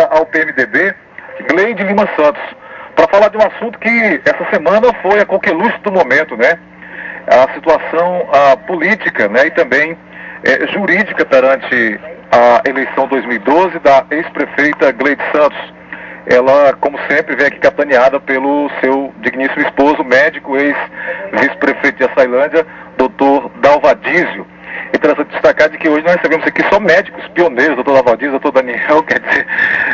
ao PMDB, Gleide Lima Santos, para falar de um assunto que essa semana foi a coqueluche do momento, né? A situação política, né? E também jurídica perante a eleição 2012 da ex-prefeita Gleide Santos. Ela, como sempre, vem aqui capitaneada pelo seu digníssimo esposo, médico, ex-vice-prefeito de Açailândia, doutor Dalvadísio. Interessante destacar de que hoje nós recebemos aqui só médicos pioneiros, doutor Dalvadísio, doutor Daniel, quer dizer,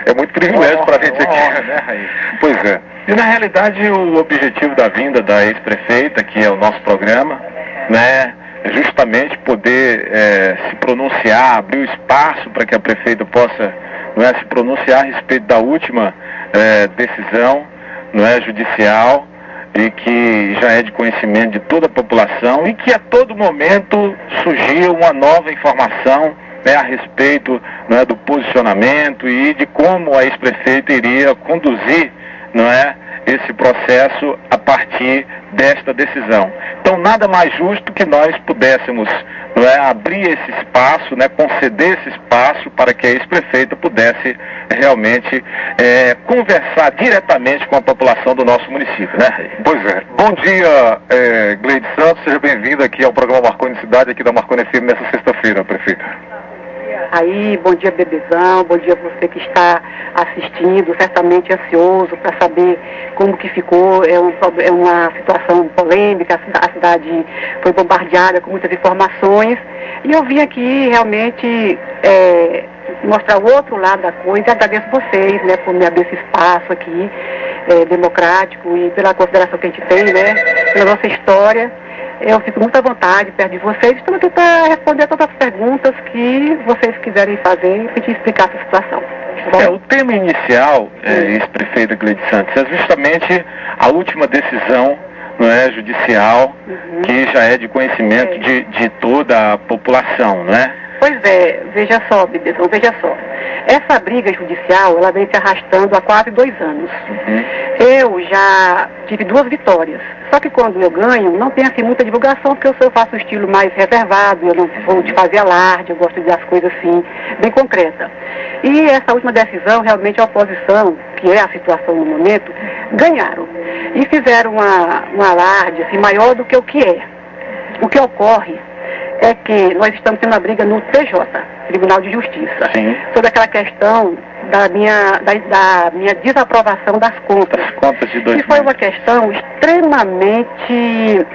é muito privilégio para a gente aqui. Né, Raí? Pois é. E na realidade o objetivo da vinda da ex-prefeita, que é o nosso programa, né, é justamente poder se pronunciar, abrir o espaço para que a prefeita possa se pronunciar a respeito da última decisão judicial, e que já é de conhecimento de toda a população e que a todo momento surgiu uma nova informação a respeito do posicionamento e de como a ex-prefeita iria conduzir esse processo a partir desta decisão. Então, nada mais justo que nós pudéssemos abrir esse espaço, conceder esse espaço para que a ex-prefeita pudesse realmente conversar diretamente com a população do nosso município, né? Pois é. Bom dia, Gleide Santos, seja bem-vinda aqui ao programa Marconi Cidade, aqui da Marconi FM, nessa sexta-feira, prefeita. Aí, bom dia, bebezão, bom dia você que está assistindo, certamente ansioso para saber como que ficou, é uma situação polêmica, a cidade foi bombardeada com muitas informações, e eu vim aqui realmente mostrar o outro lado da coisa, e agradeço vocês, por me abrir esse espaço aqui, democrático, e pela consideração que a gente tem, pela nossa história. Eu fico muito à vontade perto de vocês. Estou aqui para responder todas as perguntas que vocês quiserem fazer e te explicar essa situação. O tema inicial, ex-prefeita Gleide Santos, é justamente a última decisão judicial, que já é de conhecimento de toda a população, não é? Pois é, veja só, bebezão, veja só. Essa briga judicial, ela vem se arrastando há quase 2 anos. Eu já tive 2 vitórias. Só que quando eu ganho, não tem assim muita divulgação, porque eu faço um estilo mais reservado, eu não vou de fazer alarde, eu gosto de as coisas assim, bem concretas. E essa última decisão, realmente a oposição, que é a situação no momento, ganharam. E fizeram um alarde assim, maior do que o que é. O que ocorre é que nós estamos tendo uma briga no TJ, Tribunal de Justiça, sobre aquela questão da minha desaprovação das contas. As contas de 2000. Que foi uma questão extremamente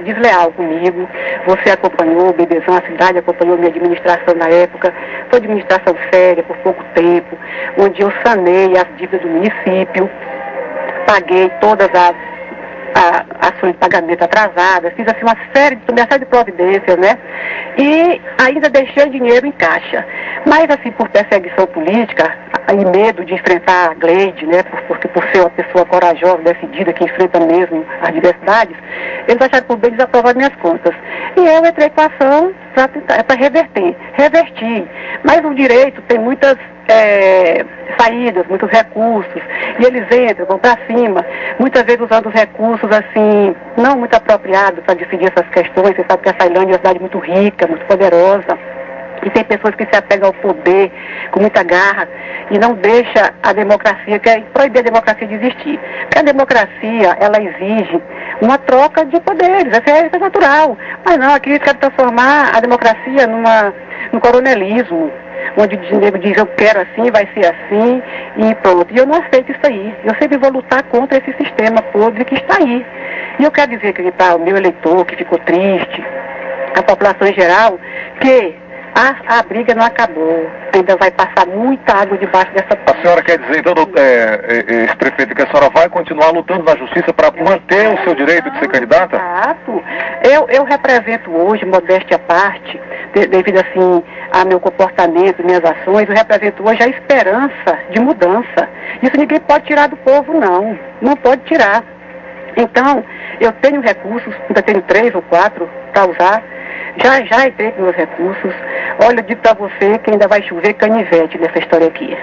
desleal comigo. Você acompanhou, bebezão, a cidade acompanhou minha administração na época. Foi administração séria por pouco tempo, onde eu sanei as dívidas do município, paguei todas as ações de pagamento atrasadas, fiz assim uma série de providências, e ainda deixei dinheiro em caixa. Mas assim, por perseguição política e medo de enfrentar a Gleide, porque por ser uma pessoa corajosa, decidida, que enfrenta mesmo as diversidades, eles acharam por bem desaprovar minhas contas. E eu entrei com a ação para revertir. Mas o direito tem muitas saídas, muitos recursos, e eles entram, vão para cima, muitas vezes usando os recursos assim, não muito apropriados para decidir essas questões. Você sabe que a Açailândia é uma cidade muito rica, muito poderosa, e tem pessoas que se apegam ao poder com muita garra e não deixa a democracia, quer proibir a democracia de existir. Porque a democracia, ela exige uma troca de poderes, isso é natural. Mas não, aqui eles querem transformar a democracia num coronelismo, onde o nego diz, eu quero assim, vai ser assim, e pronto. E eu não aceito isso aí. Eu sempre vou lutar contra esse sistema podre que está aí. E eu quero dizer que para o meu eleitor, que ficou triste, a população em geral, que a briga não acabou. Ainda vai passar muita água debaixo dessa ponte. A senhora quer dizer, então, ex-prefeita, que a senhora vai continuar lutando na justiça para manter o seu direito de ser candidata? Exato. Eu represento hoje, modéstia à parte, devido assim a meu comportamento, minhas ações, eu represento hoje a esperança de mudança. Isso ninguém pode tirar do povo, não. Não pode tirar. Então, eu tenho recursos, ainda tenho 3 ou 4 para usar. Já entrei com meus recursos. Olha, eu digo para você que ainda vai chover canivete nessa história aqui.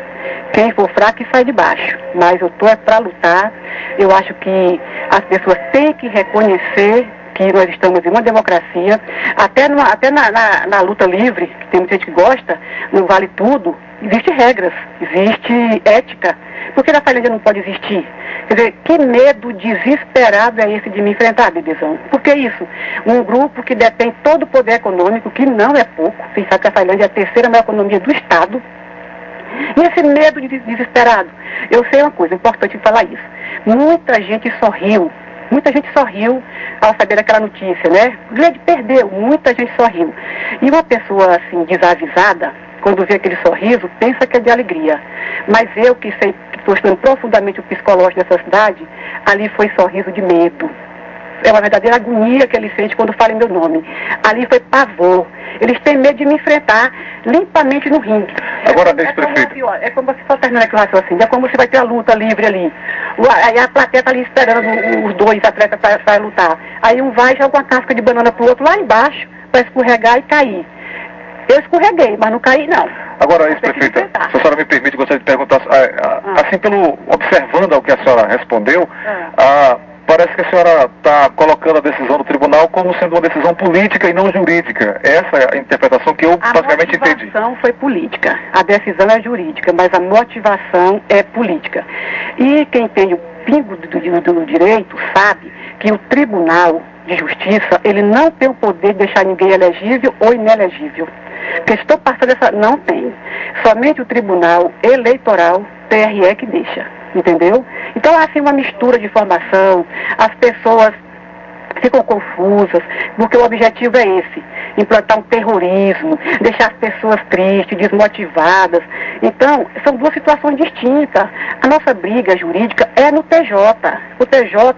Quem for fraco sai de baixo. Mas eu estou para lutar. Eu acho que as pessoas têm que reconhecer que nós estamos em uma democracia, até na luta livre, que tem muita gente que gosta, não vale tudo, existem regras, existe ética. Por que na Tailândia não pode existir? Quer dizer, que medo desesperado é esse de me enfrentar, Bebezão? Por que isso? Um grupo que detém todo o poder econômico, que não é pouco, vocês sabem que a Tailândia é a terceira maior economia do Estado, e esse medo desesperado. Eu sei uma coisa, é importante falar isso. Muita gente sorriu ao saber daquela notícia, né? O Grande perdeu, muita gente sorriu. E uma pessoa, assim, desavisada, quando vê aquele sorriso, pensa que é de alegria. Mas eu que sei, que estou estudando profundamente o psicológico dessa cidade, ali foi sorriso de medo. É uma verdadeira agonia que eles sentem quando falam meu nome. Ali foi pavor. Eles têm medo de me enfrentar limpamente no ringue. Agora, ex-prefeito. É como você só termina aqui o raciocínio. É como você vai ter a luta livre ali. Aí a plateia está ali esperando os dois atletas para lutar. Aí um vai e joga uma casca de banana pro outro lá embaixo para escorregar e cair. Eu escorreguei, mas não caí não. Agora, ex-prefeita, se a senhora me permite, gostaria de perguntar, assim, observando ao que a senhora respondeu, parece que a senhora está colocando a decisão do tribunal como sendo uma decisão política e não jurídica. Essa é a interpretação que eu basicamente entendi. A motivação foi política, a decisão é jurídica, mas a motivação é política. E quem tem o pingo do direito sabe que o Tribunal de Justiça, ele não tem o poder de deixar ninguém elegível ou inelegível. Porque estou passando essa... Não tem. Somente o Tribunal Eleitoral, TRE, que deixa. Entendeu? Então, há assim uma mistura de informação, as pessoas ficam confusas, porque o objetivo é esse, implantar um terrorismo, deixar as pessoas tristes, desmotivadas. Então, são duas situações distintas. A nossa briga jurídica é no TJ. O TJ,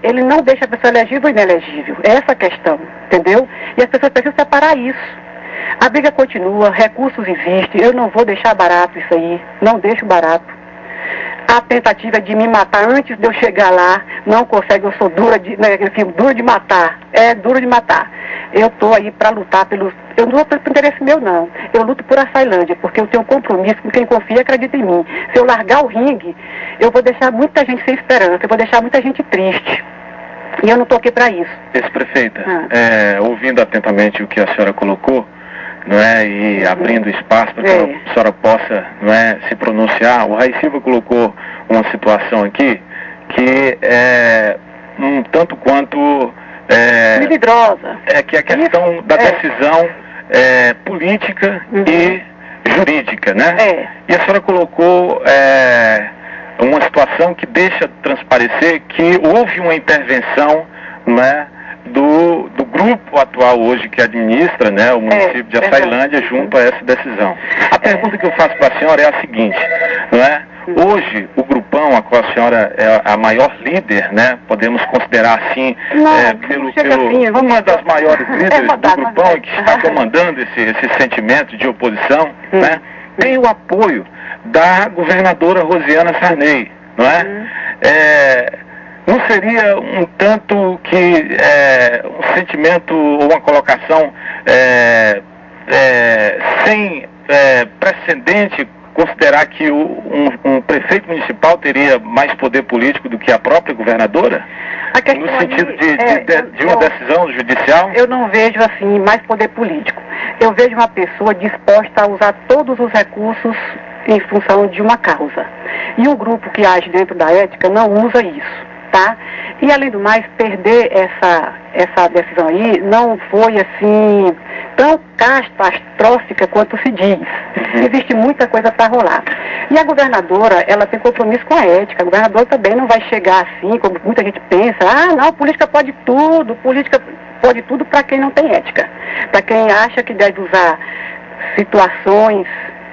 ele não deixa a pessoa elegível ou inelegível. É essa a questão, entendeu? E as pessoas precisam separar isso. A briga continua, recursos existem, eu não vou deixar barato isso aí, não deixo barato. A tentativa de me matar antes de eu chegar lá, não consegue, eu sou dura de, né, aquele filme, duro de matar, duro de matar. Eu estou aí para lutar pelos, eu não luto por interesse meu não, eu luto por a Tailândia, porque eu tenho um compromisso com quem confia e acredita em mim. Se eu largar o ringue, eu vou deixar muita gente sem esperança, eu vou deixar muita gente triste. E eu não estou aqui para isso. Ex-prefeita, ouvindo atentamente o que a senhora colocou, não é, e abrindo espaço para que a senhora possa, não é, se pronunciar, o Rai Silva colocou uma situação aqui que é um tanto quanto melindrosa. Que é a questão da decisão política e jurídica, né? E a senhora colocou uma situação que deixa transparecer que houve uma intervenção, não é, do grupo atual hoje que administra, né, o município de Açailândia junto a essa decisão. A pergunta que eu faço para a senhora é a seguinte, não é? Hoje, o grupão, a qual a senhora é a maior líder, né, podemos considerar assim, uma das maiores líderes do grupão e que está comandando esse sentimento de oposição, né, tem o apoio da governadora Rosiana Sarney, não é? Não seria um tanto que um sentimento ou uma colocação sem precedente considerar que um prefeito municipal teria mais poder político do que a própria governadora? No sentido de uma decisão judicial? Eu não vejo assim mais poder político. Eu vejo uma pessoa disposta a usar todos os recursos em função de uma causa. E um grupo que age dentro da ética não usa isso. Tá? E além do mais, perder essa decisão aí não foi assim tão catastrófica quanto se diz. Existe muita coisa para rolar. E a governadora, ela tem compromisso com a ética. A governadora também não vai chegar assim, como muita gente pensa, não, política pode tudo para quem não tem ética. Para quem acha que deve usar situações,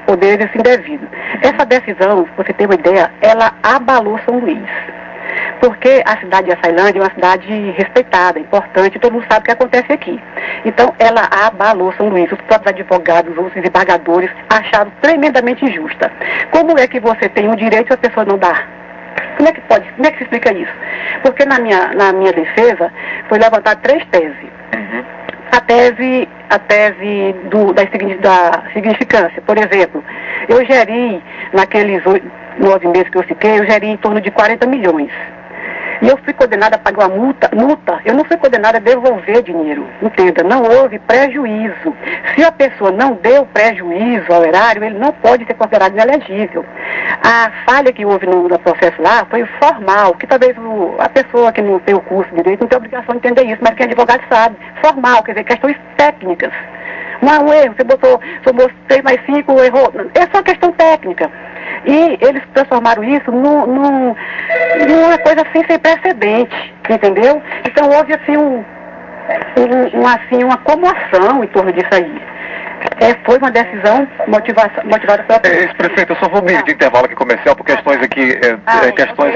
poderes indevidos. Essa decisão, pra você ter uma ideia, ela abalou São Luís. Porque a cidade de Açailândia é uma cidade respeitada, importante, todo mundo sabe o que acontece aqui. Então, ela abalou São Luís. Os próprios advogados, os desembargadores acharam tremendamente injusta. Como é que você tem um direito e a pessoa não dá? Como é que pode? Como é que se explica isso? Porque na minha defesa foi levantar 3 teses. A tese da significância. Por exemplo, eu geri, naqueles 9 meses que eu fiquei, eu geri em torno de 40 milhões. e eu fui condenada a pagar uma multa, eu não fui condenada a devolver dinheiro, entenda, não houve prejuízo. Se a pessoa não deu prejuízo ao erário, ele não pode ser considerado inelegível. A falha que houve no processo lá foi formal, que talvez a pessoa que não tem o curso de direito não tem obrigação de entender isso, mas quem é advogado sabe. Formal, quer dizer, questões técnicas. Não é um erro, você botou, somou 3 mais 5, errou. É só questão técnica. E eles transformaram isso numa coisa assim sem precedente, entendeu? Então houve assim uma comoção em torno disso aí. Foi uma decisão motivada pela... Ex-prefeito, eu só vou meio de intervalo aqui comercial por questões aqui, questões...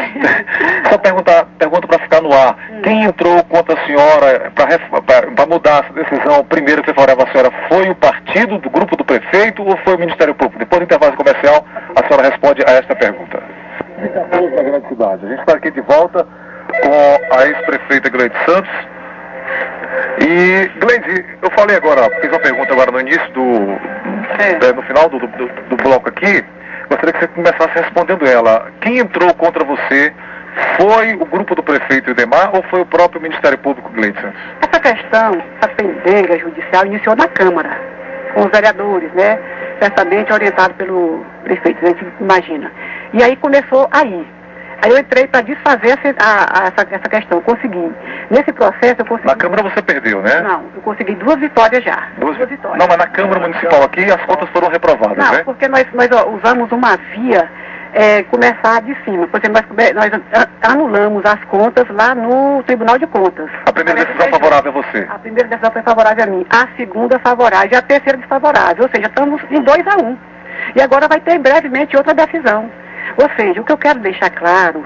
Só pergunta para ficar no ar. Quem entrou contra a senhora para mudar essa decisão, primeiro que foi favorável à senhora, foi o partido do grupo do prefeito ou foi o Ministério Público? Depois do intervalo comercial, a senhora responde a esta pergunta. Da grande cidade. A gente está aqui de volta com a ex-prefeita Gleide Santos. E, Gleide, eu falei agora, fiz uma pergunta agora no início no final do bloco aqui, gostaria que você começasse respondendo ela. Quem entrou contra você foi o grupo do prefeito Idemar ou foi o próprio Ministério Público, Gleide Santos? Essa questão, essa pendenga judicial iniciou na Câmara, com os vereadores, né? Certamente orientado pelo prefeito, a gente imagina. E aí começou aí. Aí eu entrei para desfazer essa questão, consegui. Nesse processo eu consegui... Na Câmara você perdeu, né? Não, eu consegui 2 vitórias já. Duas vitórias. Não, mas na Câmara Municipal aqui as contas foram reprovadas, não, né? Porque nós usamos uma via, começar de cima. Por exemplo, nós anulamos as contas lá no Tribunal de Contas. A primeira decisão favorável a você? A primeira decisão foi favorável a mim. A segunda favorável e a terceira desfavorável. Ou seja, estamos em 2-1. E agora vai ter brevemente outra decisão. Ou seja, o que eu quero deixar claro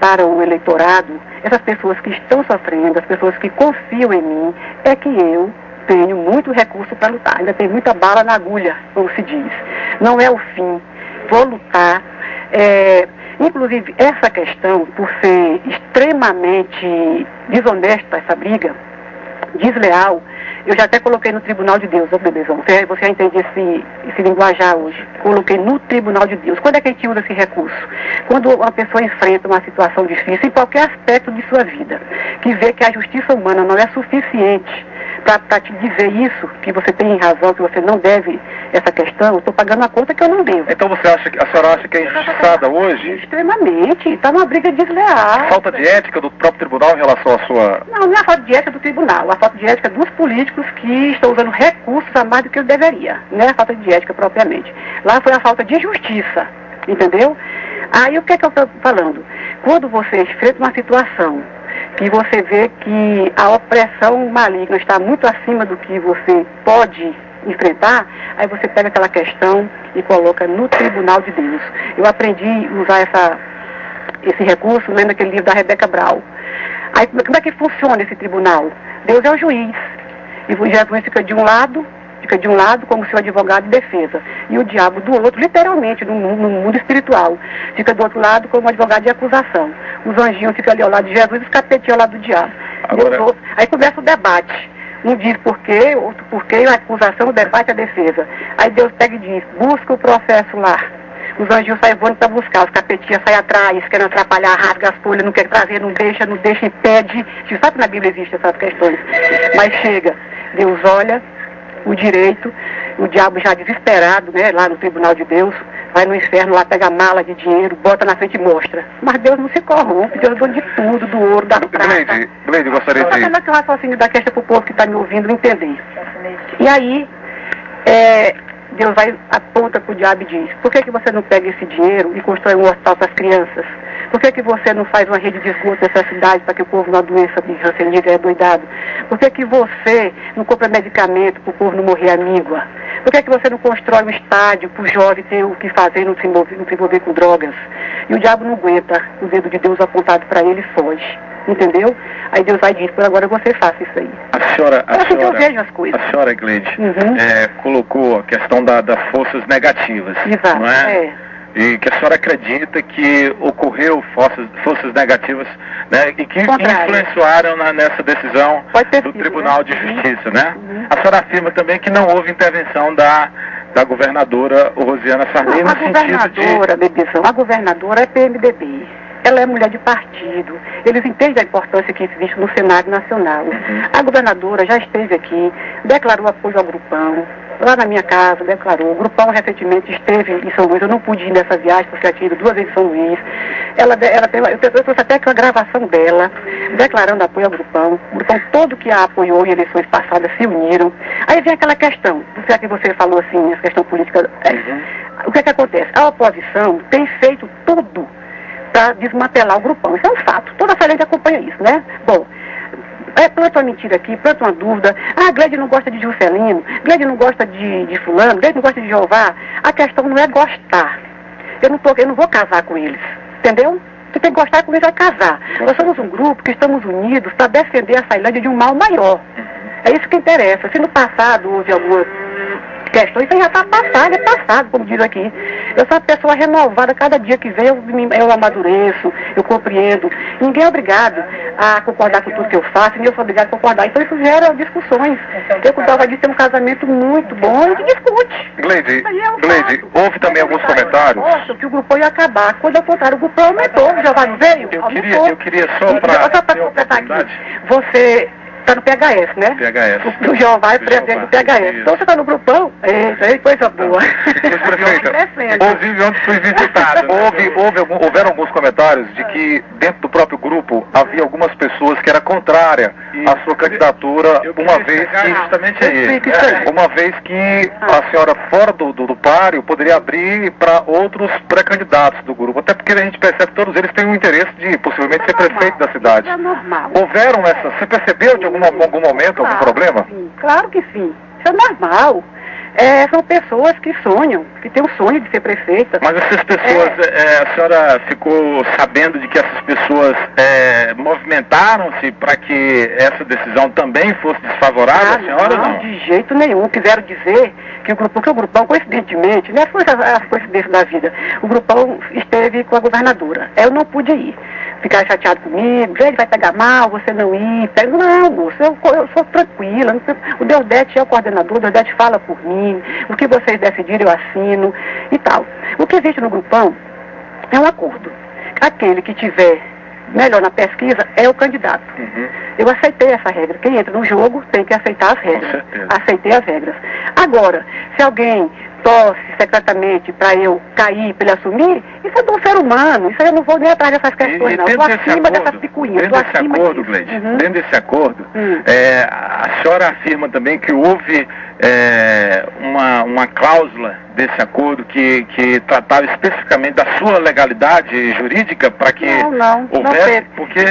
para o eleitorado, essas pessoas que estão sofrendo, as pessoas que confiam em mim, é que eu tenho muito recurso para lutar. Ainda tem muita bala na agulha, como se diz. Não é o fim. Vou lutar. Inclusive, essa questão, por ser extremamente desonesta, essa briga, desleal, eu já até coloquei no Tribunal de Deus, bebezão. Você já entende esse linguajar hoje. Coloquei no Tribunal de Deus. Quando é que a gente usa esse recurso? Quando uma pessoa enfrenta uma situação difícil, em qualquer aspecto de sua vida, que vê que a justiça humana não é suficiente para te dizer isso, que você tem razão, que você não deve essa questão, eu estou pagando uma conta que eu não devo. Então a senhora acha que é injustiçada hoje? Extremamente. Está uma briga desleal. Falta de ética do próprio tribunal em relação à sua... Não é a falta de ética do tribunal, a falta de ética dos políticos que estão usando recursos a mais do que eu deveria. Não é a falta de ética propriamente. Lá foi a falta de justiça, entendeu? Aí o que é que eu estou falando? Quando você enfrenta uma situação que você vê que a opressão maligna está muito acima do que você pode enfrentar, aí você pega aquela questão e coloca no Tribunal de Deus. Eu aprendi a usar esse recurso lendo aquele livro da Rebeca Brau. Aí como é que funciona esse tribunal? Deus é o juiz. E Jesus fica de um lado como seu advogado de defesa. E o diabo do outro, literalmente, no mundo espiritual. Fica do outro lado como advogado de acusação. Os anjinhos ficam ali ao lado de Jesus e os capetinhos ao lado do diabo. Agora... Aí começa o debate. Um diz por quê, outro por quê, a acusação, o debate, a defesa. Aí Deus pega e diz, busca o processo lá. Os anjinhos saem voando para buscar, os capetinhas saem atrás, querem atrapalhar, rasga as folhas, não quer trazer, não deixa, impede. Você sabe que na Bíblia existem essas questões. Mas chega, Deus olha o direito, o diabo já desesperado, né, lá no Tribunal de Deus, vai no inferno lá, pega a mala de dinheiro, bota na frente e mostra. Mas Deus não se corrompe, Deus é dono de tudo, do ouro, da prata. Gleide, gostaria de... Só que o raciocínio da questão para o povo que está me ouvindo entender. E aí, Deus vai, aponta para o diabo e diz, por que você não pega esse dinheiro e constrói um hospital para as crianças? Por que você não faz uma rede de esgoto nessa cidade para que o povo não doença de ranceníase doidado? Por que você não compra medicamento para o povo não morrer à míngua? Por que você não constrói um estádio para o jovem ter o que fazer e não se envolver com drogas? E o diabo não aguenta o dedo de Deus apontado para ele e foge. Entendeu? Aí Deus vai dizer, por agora você faça isso aí. Que eu vejo as coisas. A senhora, Gleide, colocou a questão das forças negativas. Exato, não é? E que a senhora acredita que ocorreu forças negativas, né, e que influenciaram nessa decisão do Tribunal de Justiça, né? A senhora afirma também que não houve intervenção da governadora Rosiana Sarney no sentido de... A governadora é PMDB. ela é mulher de partido, eles entendem a importância que existe no cenário nacional. A governadora já esteve aqui, declarou apoio ao grupão, lá na minha casa, declarou. O grupão recentemente esteve em São Luís, eu não pude ir nessa viagem, porque já tinha ido 2 vezes em São Luís. Eu trouxe até a gravação dela, declarando apoio ao grupão. O grupão todo que a apoiou em eleições passadas se uniram. Aí vem aquela questão, já que você falou assim, essa questão política. O que é que acontece? A oposição tem feito tudo para desmantelar o grupão. Isso é um fato. Toda a gente acompanha isso, né? Bom, planta uma mentira aqui, planta uma dúvida. Gleide não gosta de Juscelino, Gleide não gosta de fulano, Gleide não gosta de Jeová. A questão não é gostar. Eu não vou casar com eles, entendeu? Você tem que gostar com eles, vai casar. Nós somos um grupo que estamos unidos para defender a Ceilândia de um mal maior. É isso que interessa. Se no passado houve alguma questão, isso aí já está passado, é passado, como diz aqui. Eu sou uma pessoa renovada, cada dia que vem eu amadureço, eu compreendo. Ninguém é obrigado a concordar com tudo que eu faço, nem eu sou obrigado a concordar. Então isso gera discussões. Eu com o Dalva disse, tem um casamento muito bom, a gente discute. Gleide, houve também alguns comentários. Que o grupão ia acabar. Quando ao contrário, o grupão aumentou, o Jeová não veio? Eu queria só para completar aqui. Você está no PHS, né? PHS. O Jeová é presidente do PHS. Então você está no grupão? É coisa boa. Inclusive, ontem fui visitado. Houveram alguns comentários de que dentro do próprio grupo havia algumas pessoas que eram contrárias à sua candidatura, uma vez que a senhora fora do páreo poderia abrir para outros pré-candidatos do grupo. Até porque a gente percebe que todos eles têm um interesse de possivelmente ser prefeito da cidade. É normal. Houveram essas. Você percebeu de algum momento algum problema? Sim, claro que sim. Isso é normal. São pessoas que sonham, que têm o sonho de ser prefeita. Mas essas pessoas, a senhora ficou sabendo de que essas pessoas movimentaram-se para que essa decisão também fosse desfavorável à senhora ou não? De jeito nenhum. Quiseram dizer que o grupão, coincidentemente, não foi a coincidência da vida, o grupão esteve com a governadora. Eu não pude ir. Ficar chateado comigo, ele vai pegar mal, você não ir. Não, moço, eu sou tranquila. O Deodete é o coordenador, o Deodete fala por mim. O que vocês decidirem eu assino e tal. O que existe no grupão é um acordo. Aquele que tiver melhor na pesquisa é o candidato. Eu aceitei essa regra. Quem entra no jogo tem que aceitar as regras. Aceitei as regras. Agora, se alguém torce secretamente para eu cair, para ele assumir, isso é de um ser humano. Isso aí eu não vou nem atrás dessas questões, não. Estou acima dessas picuinhas. Dentro desse acordo, a senhora afirma também que houve uma cláusula desse acordo que tratava especificamente da sua legalidade jurídica para que houvesse, porque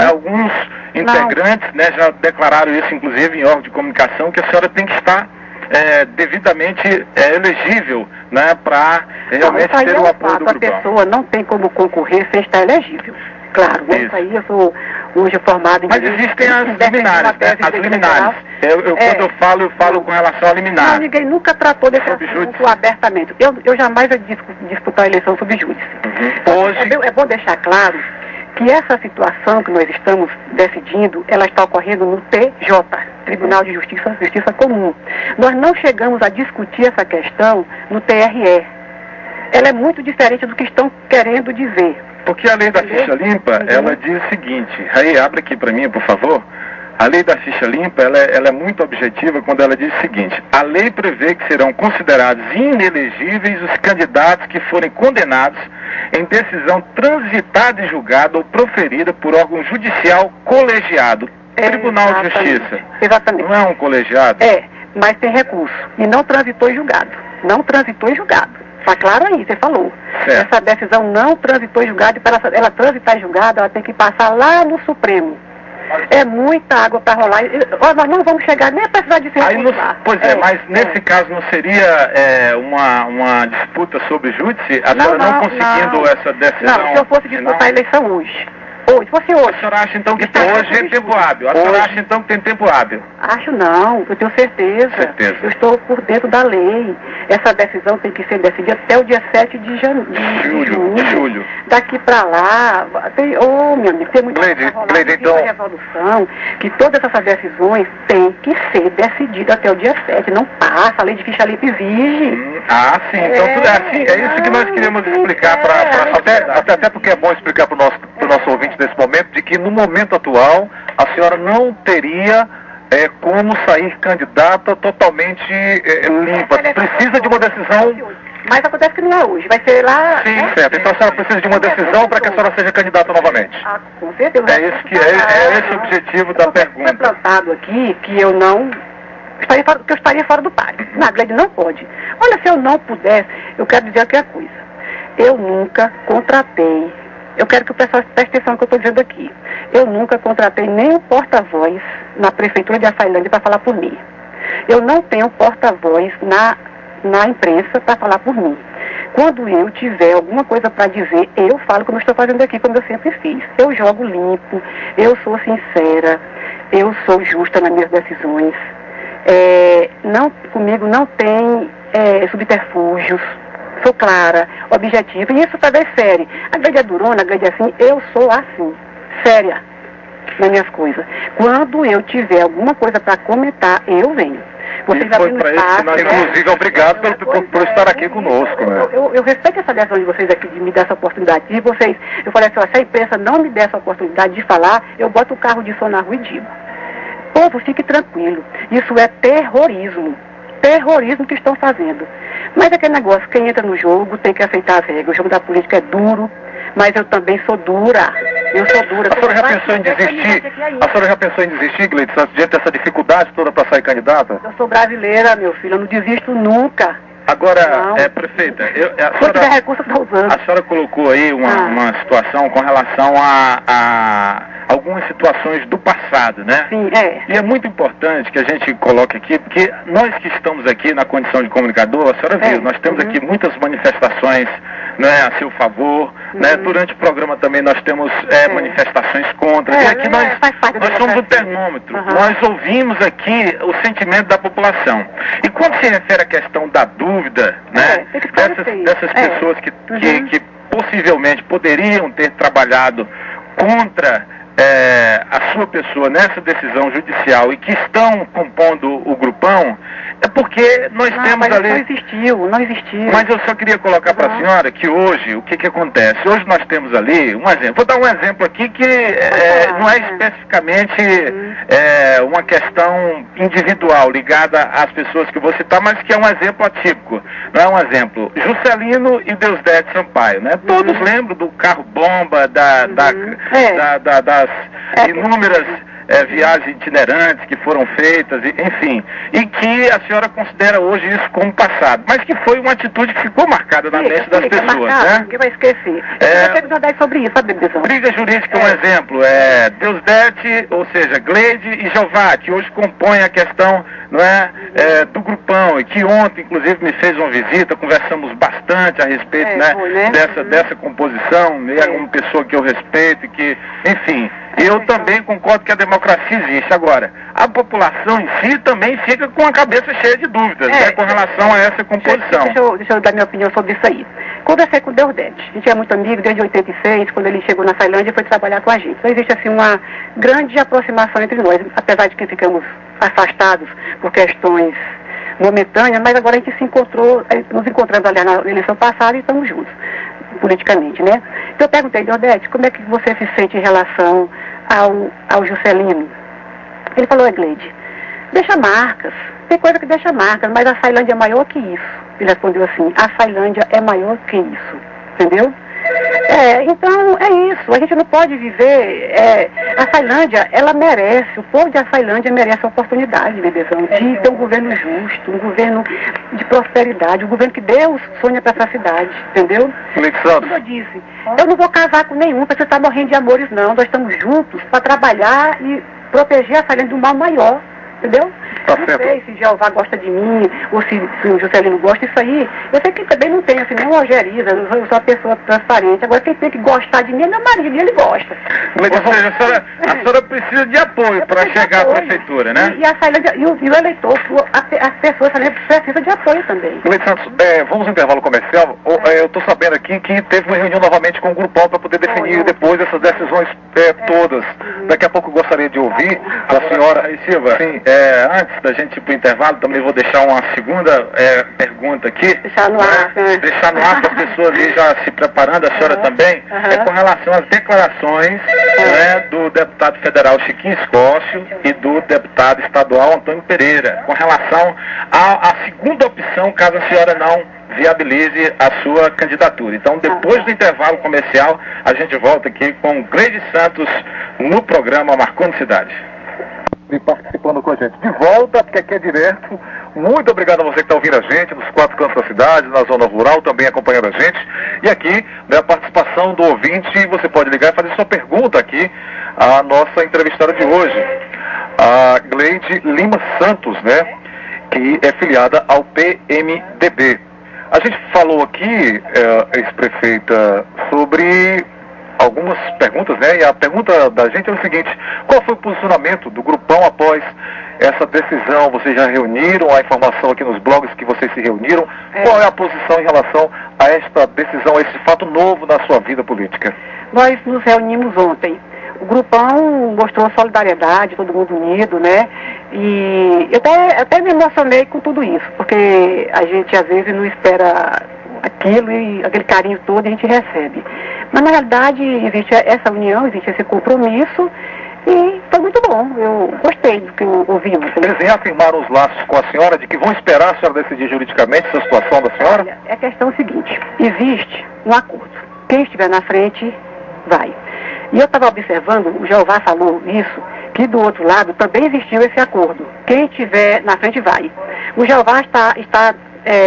alguns integrantes já declararam isso, inclusive em órgão de comunicação, que a senhora tem que estar devidamente elegível, né, para realmente ter o apoio do grupão. A pessoa não tem como concorrer sem estar elegível. Claro, isso aí eu sou hoje formado em... Mas existem as liminares, as liminares. Quando eu falo com relação a liminares. Não, ninguém nunca tratou desse assunto abertamente. Eu jamais ia disputar a eleição sob júdice. Hoje... É bom deixar claro que essa situação que nós estamos decidindo, ela está ocorrendo no TJ, Tribunal de Justiça Comum. Nós não chegamos a discutir essa questão no TRE. Ela é muito diferente do que estão querendo dizer. Porque a lei da ficha limpa, ela diz o seguinte, aí abre aqui para mim, por favor. A lei da ficha limpa, ela é muito objetiva quando ela diz o seguinte: a lei prevê que serão considerados inelegíveis os candidatos que forem condenados em decisão transitada e julgada ou proferida por órgão judicial colegiado. Tribunal de Justiça. Exatamente. Não é um colegiado? Mas tem recurso. E não transitou em julgado. Não transitou em julgado. Está claro aí, você falou. Certo. Essa decisão não transitou em julgado e para ela transitar em julgado, ela tem que passar lá no Supremo. É muita água para rolar. Nós não vamos chegar nem a precisar de se recusar. Mas nesse caso não seria uma disputa sobre júdice? A senhora não conseguindo essa decisão? Não, se eu fosse disputar a eleição hoje. Se fosse hoje. A senhora acha então que hoje é tempo hábil? A senhora acha então que tem tempo hábil? Acho não, eu tenho certeza. Eu estou por dentro da lei. Essa decisão tem que ser decidida até o dia 7 de julho. Daqui para lá, meu amigo, tem muita Gleide, então... revolução, que todas essas decisões têm que ser decidido até o dia 7. Não passa, a lei de ficha limpa exige. Sim. Então, é isso que nós queremos explicar, até porque é bom explicar para o nosso ouvinte nesse momento, de que no momento atual, a senhora não teria como sair candidata totalmente limpa. Precisa de uma decisão. Mas acontece que não é hoje, vai ser lá... Sim, certo. Então a senhora precisa de uma decisão para que a senhora seja candidata novamente. Com certeza. É esse o objetivo da pergunta. Foi plantado aqui que eu não... que eu estaria fora do páreo. Na Gleide não pode. Olha, se eu não pudesse, eu quero dizer aqui a coisa. Eu nunca contratei... Eu quero que o pessoal preste atenção no que eu estou dizendo aqui. Eu nunca contratei nem o porta-voz na prefeitura de Açailândia para falar por mim. Eu não tenho porta-voz na imprensa para falar por mim. Quando eu tiver alguma coisa para dizer, eu falo como eu estou fazendo aqui, como eu sempre fiz. Eu jogo limpo, eu sou sincera, eu sou justa nas minhas decisões. Comigo não tem subterfúgios, sou clara, objetiva, e isso talvez séria. A Gleide é durona, a Gleide é assim, eu sou assim, séria nas minhas coisas. Quando eu tiver alguma coisa para comentar, eu venho. Vocês foi para isso que nós, inclusive, obrigado por estar aqui conosco. Eu respeito essa decisão de vocês aqui de me dar essa oportunidade. E vocês, eu falei assim, se a imprensa não me der essa oportunidade de falar, eu boto o carro de som na rua e digo. Povo, fique tranquilo. Isso é terrorismo. Terrorismo que estão fazendo. Mas aquele negócio, quem entra no jogo tem que aceitar as regras. O jogo da política é duro, mas eu também sou dura. Eu sou dura. A senhora já pensou em desistir? A senhora já pensou em desistir, Gleide, diante dessa dificuldade toda para sair candidata? Eu sou brasileira, meu filho, eu não desisto nunca. Agora, prefeita, a senhora colocou aí uma situação com relação a algumas situações do passado, né? Sim, E é muito importante que a gente coloque aqui, porque nós que estamos aqui na condição de comunicador, a senhora viu, nós temos aqui muitas manifestações, né, a seu favor, né? Durante o programa também nós temos manifestações contra, e aqui nós somos o termômetro, nós ouvimos aqui o sentimento da população. E quando se refere à questão da dúvida, né, dessas pessoas que possivelmente poderiam ter trabalhado contra a sua pessoa nessa decisão judicial e que estão compondo o grupão, é porque nós temos ali... Não existiu. Mas eu só queria colocar para a senhora que hoje, o que acontece? Hoje nós temos ali um exemplo. Vou dar um exemplo aqui que não é especificamente uma questão individual ligada às pessoas que eu vou citar, mas que é um exemplo atípico. Não é um exemplo. Juscelino e Deusdedit Sampaio, né? Todos lembram do carro-bomba, das inúmeras viagens itinerantes que foram feitas, enfim, e que a senhora considera hoje isso como passado, mas que foi uma atitude que ficou marcada na mente das pessoas, né? Ninguém vai esquecer. Eu vou sobre isso, sabe, Bebezão? Briga jurídica é um exemplo, Deusdedit, ou seja, Gleide e Jeová, que hoje compõem a questão, não do grupão, e que ontem, inclusive, me fez uma visita, conversamos bastante a respeito, dessa composição, é uma pessoa que eu respeito e que, enfim, eu também concordo que a democracia existe. Agora, a população em si também fica com a cabeça cheia de dúvidas, com relação a essa composição. Deixa eu dar minha opinião sobre isso aí. Conversei com o Deusdedit. A gente é muito amigo desde 86, quando ele chegou na Açailândia e foi trabalhar com a gente. Então existe assim uma grande aproximação entre nós, apesar de que ficamos afastados por questões momentâneas, mas agora a gente se encontrou, nos encontramos aliás na eleição passada e estamos juntos, politicamente, né? Então eu perguntei, Deusdedit, como é que você se sente em relação ao Juscelino? Ele falou, Gleide, deixa marcas, tem coisa que deixa marcas, mas a Açailândia é maior que isso. Ele respondeu assim, a Açailândia é maior que isso, entendeu? Então é isso, a gente não pode viver, a Açailândia, ela merece, o povo de Açailândia merece a oportunidade, Bebezão, de ter um governo justo, um governo de prosperidade, um governo que Deus sonha para essa cidade, entendeu? Como eu disse, eu não vou casar com nenhum para você estar morrendo de amores não, nós estamos juntos para trabalhar e proteger a Açailândia do mal maior, entendeu? Não sei se Jeová gosta de mim, ou se o Juscelino gosta, isso aí, eu sei que também não tem, assim, nenhuma ojeriza, eu sou uma pessoa transparente. Agora quem tem que gostar de mim é meu marido, e ele gosta. Ou seja, a senhora precisa de apoio para chegar à prefeitura, né? E o eleitor, as pessoas também precisam de apoio também. Gleide Santos, vamos ao intervalo comercial. Eu estou sabendo aqui que teve uma reunião novamente com o Grupão para poder definir depois essas decisões todas. Daqui a pouco eu gostaria de ouvir da senhora. Aí, Silva, sim, antes da gente ir para o intervalo, também vou deixar uma segunda pergunta aqui. Deixar no ar, né? Deixar no ar para as pessoas ali já se preparando, a senhora também, com relação às declarações do deputado federal Chiquinho Escócio e do deputado estadual Antônio Pereira, com relação à segunda opção, caso a senhora não viabilize a sua candidatura. Então, depois do intervalo comercial, a gente volta aqui com Gleide Santos no programa Marconi Cidade. E participando com a gente. De volta, porque aqui é direto. Muito obrigado a você que está ouvindo a gente nos 4 cantos da cidade, na zona rural, também acompanhando a gente. E aqui, a participação do ouvinte, você pode ligar e fazer sua pergunta aqui à nossa entrevistada de hoje, a Gleide Lima Santos, né, que é filiada ao PMDB. A gente falou aqui, ex-prefeita, sobre algumas perguntas, né? E a pergunta da gente é o seguinte: qual foi o posicionamento do Grupão após essa decisão? Vocês já reuniram a informação aqui nos blogs que vocês se reuniram? Qual é a posição em relação a esta decisão, a esse fato novo na sua vida política? Nós nos reunimos ontem. O Grupão mostrou solidariedade, todo mundo unido, né? E eu até me emocionei com tudo isso, porque a gente às vezes não espera aquilo e aquele carinho todo a gente recebe. Mas na realidade existe essa união, existe esse compromisso e foi muito bom. Eu gostei do que eu ouvi. Eles reafirmaram os laços com a senhora de que vão esperar a senhora decidir juridicamente essa situação da senhora? Olha, é a questão seguinte: existe um acordo. Quem estiver na frente vai. E eu estava observando, o Jeová falou isso, que do outro lado também existiu esse acordo. Quem estiver na frente vai. O Jeová está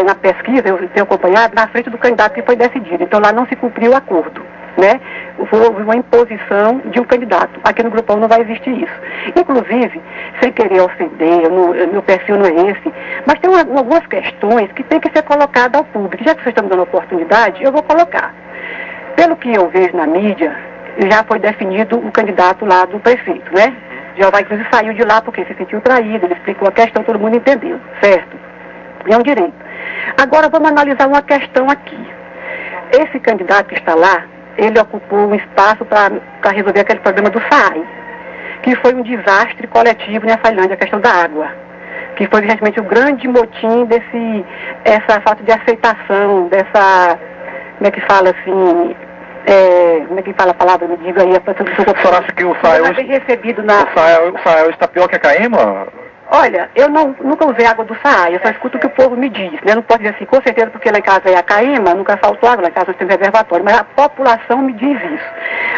na pesquisa, eu tenho acompanhado, na frente do candidato que foi decidido. Então lá não se cumpriu o acordo, né? Houve uma imposição de um candidato. Aqui no Grupão não vai existir isso. Inclusive, sem querer ofender, meu perfil não é esse, mas tem algumas questões que tem que ser colocadas ao público. Já que vocês estão me dando a oportunidade, eu vou colocar. Pelo que eu vejo na mídia, já foi definido o candidato lá do prefeito, né? Jeová, inclusive, saiu de lá porque se sentiu traído, ele explicou a questão, todo mundo entendeu, certo? É um direito. Agora vamos analisar uma questão aqui. Esse candidato que está lá, ele ocupou um espaço para resolver aquele problema do SAAI, que foi um desastre coletivo nessa Ilândia, a questão da água, que foi realmente o grande motim essa falta de aceitação, dessa, como é que fala assim, como é que fala a palavra, me diga aí, a senhora acha que o SAAI está pior que a Caima? Olha, eu nunca usei água do SAAI, eu só escuto o que o povo me diz, né? Não posso dizer assim, com certeza, porque lá em casa é a Caima, nunca faltou água, lá em casa nós temos reservatório, mas a população me diz isso.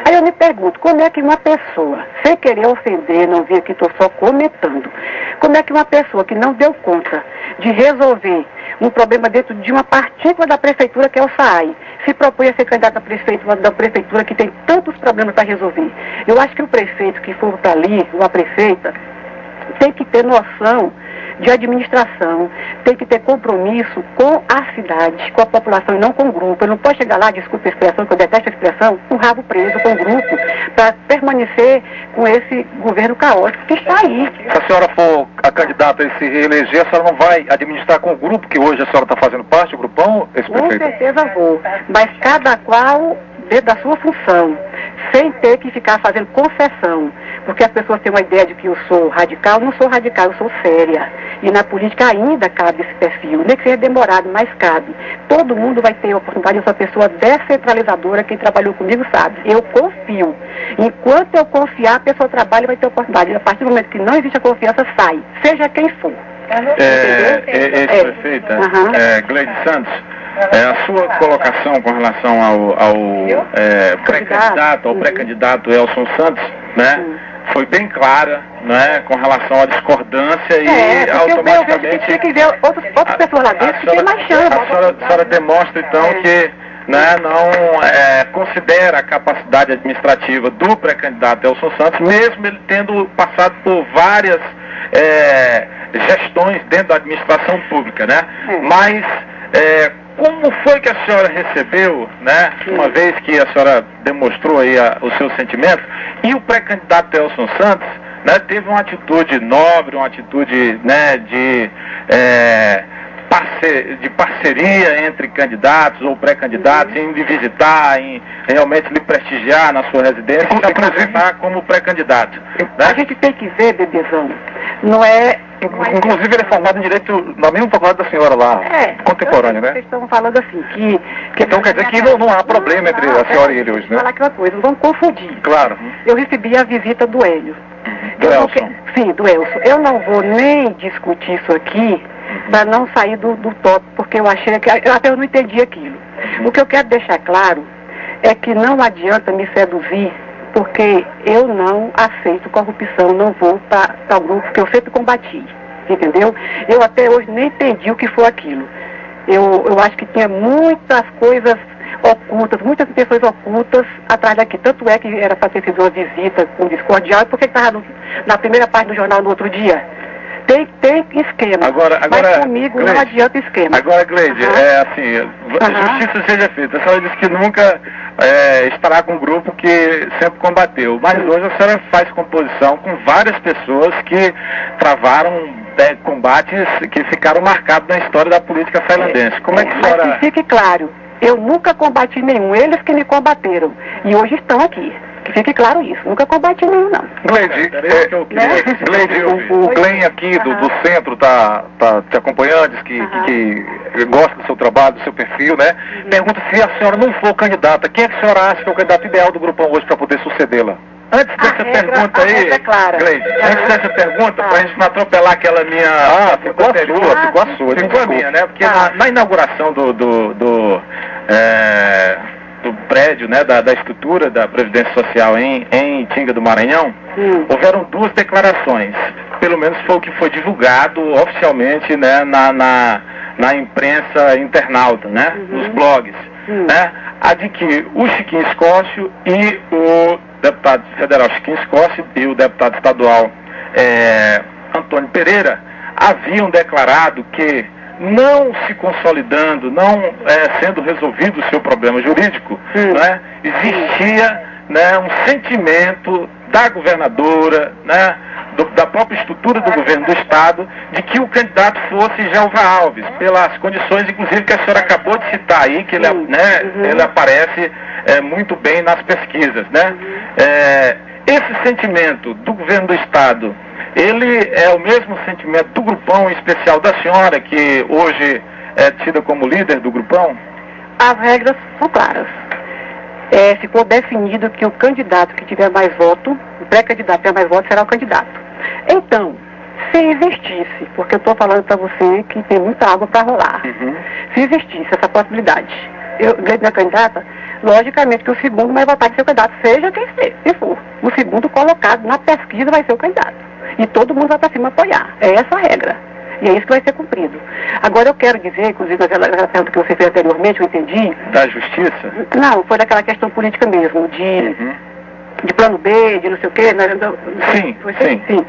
Aí eu me pergunto, como é que uma pessoa, sem querer ofender, não vi aqui, estou só comentando, como é que uma pessoa que não deu conta de resolver um problema dentro de uma partícula da prefeitura, que é o SAAI, se propõe a ser candidato a prefeito da prefeitura que tem tantos problemas para resolver? Eu acho que o prefeito que for para ali, ou a prefeita, tem que ter noção de administração, tem que ter compromisso com a cidade, com a população e não com o grupo. Ele não pode chegar lá, desculpa a expressão, que eu detesto a expressão, com o rabo preso com o grupo, para permanecer com esse governo caótico que está aí. Se a senhora for a candidata a se reeleger, a senhora não vai administrar com o grupo que hoje a senhora está fazendo parte, o Grupão, esse prefeito? Com certeza vou, mas cada qual dentro da sua função, sem ter que ficar fazendo concessão, porque as pessoas têm uma ideia de que eu sou radical. Não sou radical, eu sou séria, e na política ainda cabe esse perfil, nem que seja demorado, mas cabe. Todo mundo vai ter a oportunidade, eu sou uma pessoa descentralizadora, quem trabalhou comigo sabe, eu confio, enquanto eu confiar, a pessoa trabalha e vai ter oportunidade, a partir do momento que não existe a confiança, sai, seja quem for. Ex-prefeita, Gleide Santos, a sua colocação com relação ao pré-candidato, ao pré-candidato Elson Santos, né, foi bem clara, né, com relação à discordância e automaticamente tinha que ver outras pessoas lá dentro que tem mais chance. A senhora demonstra então que, né, não considera a capacidade administrativa do pré-candidato Elson Santos, mesmo ele tendo passado por várias gestões dentro da administração pública, né? Mas como foi que a senhora recebeu, né? Uma vez que a senhora demonstrou aí o seu sentimento, e o pré-candidato Elson Santos, né, teve uma atitude nobre, uma atitude, né, de parceria entre candidatos ou pré-candidatos, em lhe visitar, em realmente lhe prestigiar na sua residência e se apresentar como pré-candidato. Né? A gente tem que ver, bebezão, não é... Inclusive ele é formado em Direito na mesma faculdade da senhora lá, contemporânea, né? Vocês estão falando assim, que então quer dizer que não há problema entre a senhora e ele hoje, né? Falar aqui uma coisa, não vamos confundir. Claro. Eu recebi a visita do Hélio. Do Elson. Sim, do Elson. Eu não vou nem discutir isso aqui para não sair do tópico, porque eu achei que até eu não entendi aquilo. O que eu quero deixar claro é que não adianta me seduzir, porque eu não aceito corrupção, não vou para o grupo que eu sempre combati, entendeu? Eu até hoje nem entendi o que foi aquilo. Eu acho que tinha muitas coisas ocultas, muitas intenções ocultas atrás daqui. Tanto é que era para ter sido uma visita com discordial, e por que estava na primeira página do jornal no outro dia? Tem esquema. Mas comigo Gleide, não adianta esquema. Agora, Gleide, justiça seja feita. A senhora disse que nunca estará com um grupo que sempre combateu. Mas hoje a senhora faz composição com várias pessoas que travaram combates que ficaram marcados na história da política tailandense. Como é que a senhora... Mas que fique claro, eu nunca combati nenhum. Eles que me combateram. E hoje estão aqui. Que fique claro isso. Nunca combati nenhum, não. Gleide, o Glenn aqui do centro tá te acompanhando, diz que gosta do seu trabalho, do seu perfil, né? Pergunta se a senhora não for candidata, quem é que a senhora acha que é o candidato ideal do grupão hoje para poder sucedê-la? Antes dessa pergunta aí, Gleide, antes dessa pergunta, pra gente não atropelar aquela minha... ficou a minha, né? Porque na inauguração do prédio, né, da estrutura da Previdência Social em Tinga do Maranhão, houveram duas declarações, pelo menos foi o que foi divulgado oficialmente, né, na imprensa internauta, né, nos blogs, né, a de que o Chiquinho Escócio e o deputado federal Chiquinho Escócio e o deputado estadual Antônio Pereira haviam declarado que, não se consolidando, não sendo resolvido o seu problema jurídico, né, existia, né, um sentimento da governadora, né, da própria estrutura do governo do Estado, de que o candidato fosse Jeová Alves, pelas condições, inclusive, que a senhora acabou de citar aí, que ele, ele aparece muito bem nas pesquisas, né? Esse sentimento do governo do Estado, ele é o mesmo sentimento do grupão especial da senhora, que hoje é tida como líder do grupão? As regras são claras. Ficou definido que o candidato que tiver mais voto, o pré-candidato que tiver mais voto, será o candidato. Então, se existisse, porque eu estou falando para você que tem muita água para rolar, se existisse essa possibilidade, eu ganho a candidata, logicamente que o segundo mais votado vai ser o candidato, seja quem se for. O segundo colocado na pesquisa vai ser o candidato. E todo mundo vai para cima apoiar. É essa a regra. E é isso que vai ser cumprido. Agora eu quero dizer, inclusive naquela pergunta que você fez anteriormente, eu entendi... Da justiça? Não, foi daquela questão política mesmo, de plano B, de não sei o quê. Sim.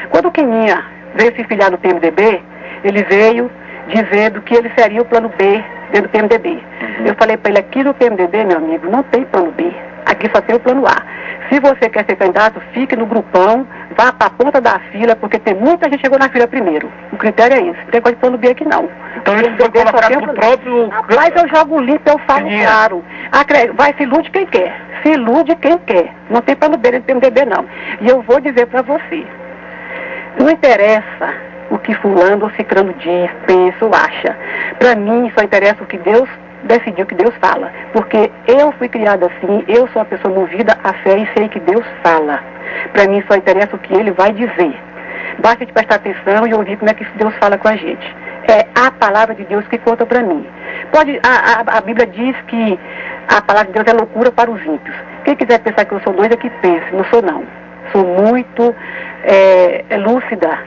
Quando o Queninha veio se filiar no PMDB, ele veio dizendo que ele seria o plano B dentro do PMDB. Eu falei para ele, aqui no PMDB, meu amigo, não tem plano B. Aqui só tem o plano A. Se você quer ser candidato, fique no grupão, vá para a ponta da fila, porque tem muita gente que chegou na fila primeiro. O critério é esse. Não tem coisa de plano B aqui, não. Então isso foi colocado pro próprio... Rapaz, eu jogo limpo, eu falo claro. Vai, se ilude quem quer. Se ilude quem quer. Não tem plano B no PMDB, não. E eu vou dizer para você, não interessa o que fulano ou cicrano diz, pensa ou acha. Para mim, só interessa o que Deus decidiu, que Deus fala. Porque eu fui criada assim, eu sou uma pessoa movida à fé e sei que Deus fala. Para mim, só interessa o que Ele vai dizer. Basta a gente prestar atenção e ouvir como é que Deus fala com a gente. É a palavra de Deus que conta para mim. A Bíblia diz que a palavra de Deus é loucura para os ímpios. Quem quiser pensar que eu sou doida, que pense. Não sou, não. Sou muito lúcida.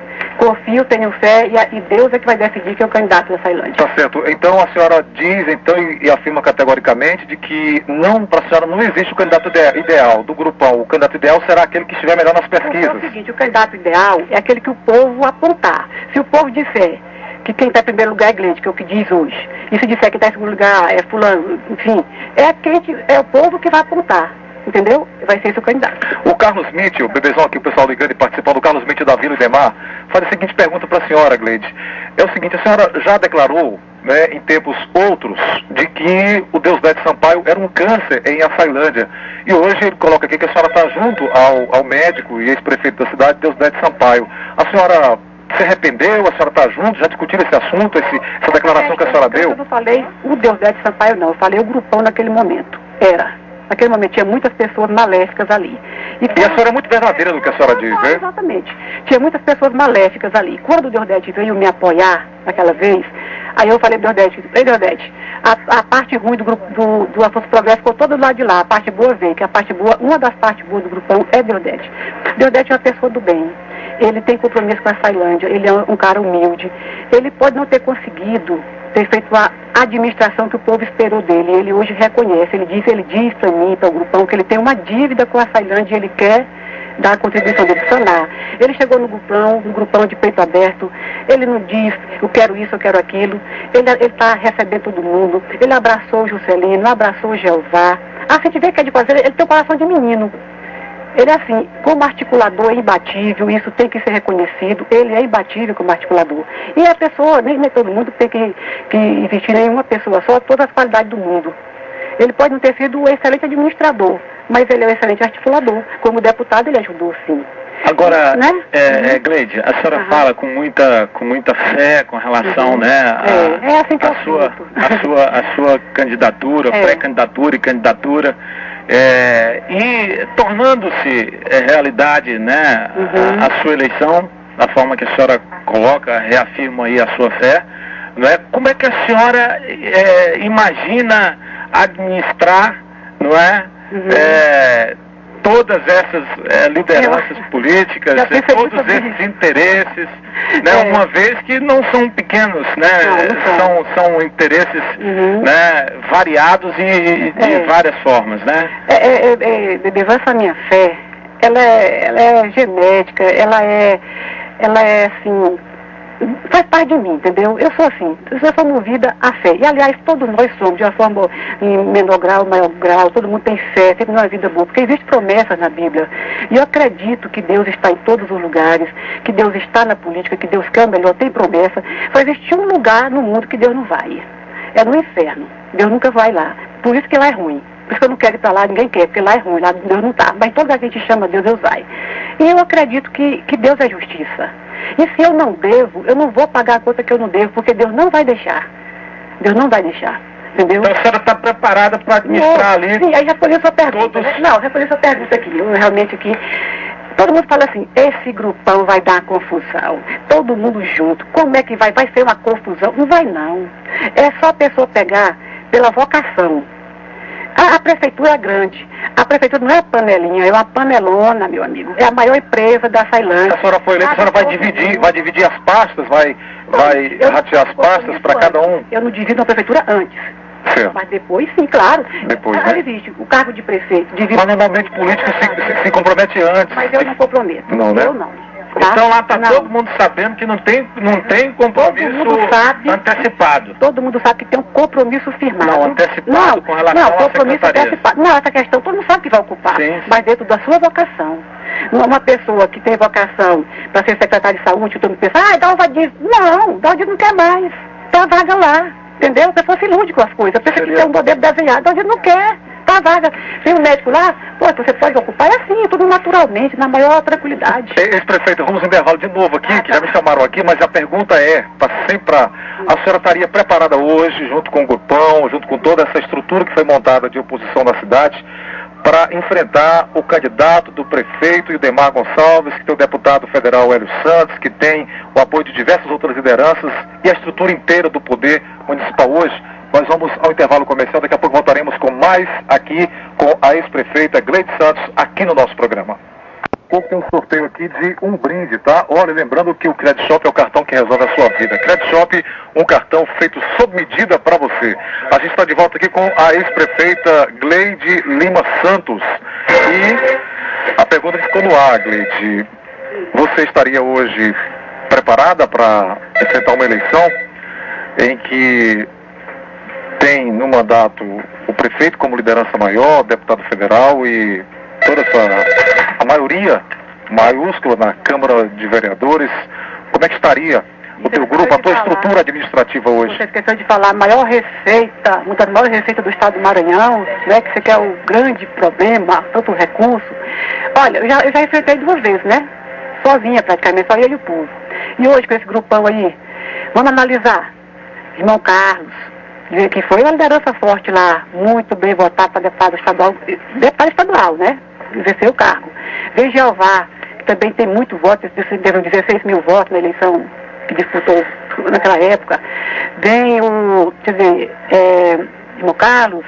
Confio, tenho fé e Deus é que vai decidir quem é o candidato da Sailândia. Tá certo. Então a senhora diz então e afirma categoricamente de que não, para a senhora não existe o candidato ideal do grupão. O candidato ideal será aquele que estiver melhor nas pesquisas. É o seguinte, o candidato ideal é aquele que o povo apontar. Se o povo disser que quem está em primeiro lugar é Gleide, que é o que diz hoje, e se disser que está em segundo lugar é fulano, enfim, é o povo que vai apontar. Entendeu? Vai ser esse o candidato. O Carlos Mitty, o bebezão aqui, o pessoal ligando e participando, o Carlos Mitty da Vila Idemar, faz a seguinte pergunta para a senhora, Gleide. É o seguinte, a senhora já declarou, né, em tempos outros, de que o Deusdedit Sampaio era um câncer em Açailândia. E hoje ele coloca aqui que a senhora está junto ao médico e ex-prefeito da cidade, Deusdedit Sampaio. A senhora se arrependeu? A senhora está junto? Já discutiram esse assunto, essa declaração que a senhora deu? Eu não falei o Deusdedit Sampaio, não. Eu falei o grupão naquele momento. Naquele momento tinha muitas pessoas maléficas ali. E a senhora é muito verdadeira do que a senhora diz, né? Exatamente. Tinha muitas pessoas maléficas ali. Quando o Deusdedit veio me apoiar naquela vez, aí eu falei pro Deusdedit, ei Deusdedit, a parte ruim do grupo do Afonso Progresso ficou todo do lado de lá, a parte boa veio, que a parte boa, uma das partes boas do grupão é Deusdedit. Deusdedit é uma pessoa do bem. Ele tem compromisso com a Sailândia, ele é um cara humilde. Ele pode não ter conseguido ter feito a administração que o povo esperou dele. Ele hoje reconhece, ele diz para mim, para o grupão, que ele tem uma dívida com a Sailândia e ele quer dar a contribuição dele sanar. Ele chegou no grupão de peito aberto, ele não diz, eu quero isso, eu quero aquilo. Ele está recebendo todo mundo. Ele abraçou o Juscelino, abraçou o Jeová. A gente vê que é de fazer, ele tem um coração de menino. Ele é assim, como articulador é imbatível, isso tem que ser reconhecido, ele é imbatível como articulador. E a pessoa, nem todo mundo tem que investir em uma pessoa só, todas as qualidades do mundo. Ele pode não ter sido um excelente administrador, mas ele é um excelente articulador. Como deputado, ele ajudou, sim. Agora, né? Gleide, a senhora fala com muita fé com relação, né, assim que a sua candidatura, pré-candidatura e candidatura, e tornando-se realidade, né, a sua eleição, da forma que a senhora coloca, reafirma aí a sua fé, né? Como é que a senhora imagina administrar, não é? Todas essas lideranças políticas, todos esses interesses, né, uma vez que não são pequenos, né, são interesses né, variados e de várias formas, né? Essa minha fé, ela é genética, ela é assim, faz parte de mim, entendeu? Eu sou assim, eu sou movida à fé. E, aliás, todos nós somos, de uma forma em menor grau, maior grau, todo mundo tem fé, sempre numa vida boa, porque existe promessas na Bíblia. E eu acredito que Deus está em todos os lugares, que Deus está na política, que Deus quer o melhor, tem promessa. Só existe um lugar no mundo que Deus não vai. É no inferno. Deus nunca vai lá. Por isso que lá é ruim. Por isso que eu não quero ir para lá, ninguém quer, porque lá é ruim, lá Deus não está. Mas toda a gente chama Deus, Deus vai. E eu acredito que Deus é justiça. E se eu não devo, eu não vou pagar a coisa que eu não devo, porque Deus não vai deixar. Deus não vai deixar. Entendeu? Então a senhora está preparada para administrar ali? Sim, aí já foi a sua pergunta. Não, já foi a sua pergunta aqui. Eu realmente aqui. Todo mundo fala assim, esse grupão vai dar confusão. Todo mundo junto. Como é que vai? Vai ser uma confusão? Não vai não. É só a pessoa pegar pela vocação. A prefeitura é grande. A prefeitura não é uma panelinha, é uma panelona, meu amigo. É a maior empresa da Sailândia. Se a senhora for eleita, a senhora vai dividir as pastas, vai ratear as pastas para cada um? Eu não divido a prefeitura antes. Certo. Mas depois, sim, claro. Depois, né? Existe o cargo de prefeito. Mas normalmente político se compromete antes. Mas eu não comprometo. Não, né? Eu não. Tá? Então lá está todo mundo sabendo que não tem compromisso antecipado. Todo mundo sabe que tem um compromisso firmado. Não, antecipado com relação à compromisso antecipado. Não, essa questão todo mundo sabe que vai ocupar. Sim. Mas dentro da sua vocação. Uma pessoa que tem vocação para ser secretário de saúde, todo mundo pensa, Dalvadir. Não, Dalvadir não quer mais. Tá vaga lá. Entendeu? A pessoa se ilude com as coisas. A pessoa que tem um modelo desenhado, Dalvadir não quer. Tá vaga. Tem um médico lá, você pode ocupar. É assim, tudo naturalmente, na maior tranquilidade. Ex-prefeito, vamos em intervalo de novo aqui, que já me chamaram aqui, mas a pergunta a senhora estaria preparada hoje, junto com o grupão, junto com toda essa estrutura que foi montada de oposição na cidade, para enfrentar o candidato do prefeito Idemar Gonçalves, que tem o deputado federal Hélio Santos, que tem o apoio de diversas outras lideranças e a estrutura inteira do poder municipal hoje? Nós vamos ao intervalo comercial, daqui a pouco voltaremos com mais aqui com a ex-prefeita Gleide Santos, aqui no nosso programa. pouco tem um sorteio aqui de um brinde, tá? Olha, lembrando que o Credit Shop é o cartão que resolve a sua vida. Credit Shop, um cartão feito sob medida para você. A gente está de volta aqui com a ex-prefeita Gleide Lima Santos. E a pergunta ficou no ar, Gleide. Você estaria hoje preparada para enfrentar uma eleição em que tem no mandato o prefeito como liderança maior, deputado federal e toda a maioria maiúscula na Câmara de Vereadores? Como é que estaria o teu grupo, a tua estrutura administrativa hoje? Você esqueceu de falar a maior receita, uma das maiores receitas do estado do Maranhão, né, que você quer o grande problema, tanto recurso. Olha, eu já enfrentei 2 vezes, né? Sozinha praticamente, só eu e o povo. E hoje com esse grupão aí, vamos analisar. Irmão Carlos, que foi uma liderança forte lá, muito bem votado para deputado estadual, né? Exerceu o cargo. Vem Jeová, que também tem muito voto, teve 16 mil votos na eleição que disputou naquela época. Vem o, irmão Carlos,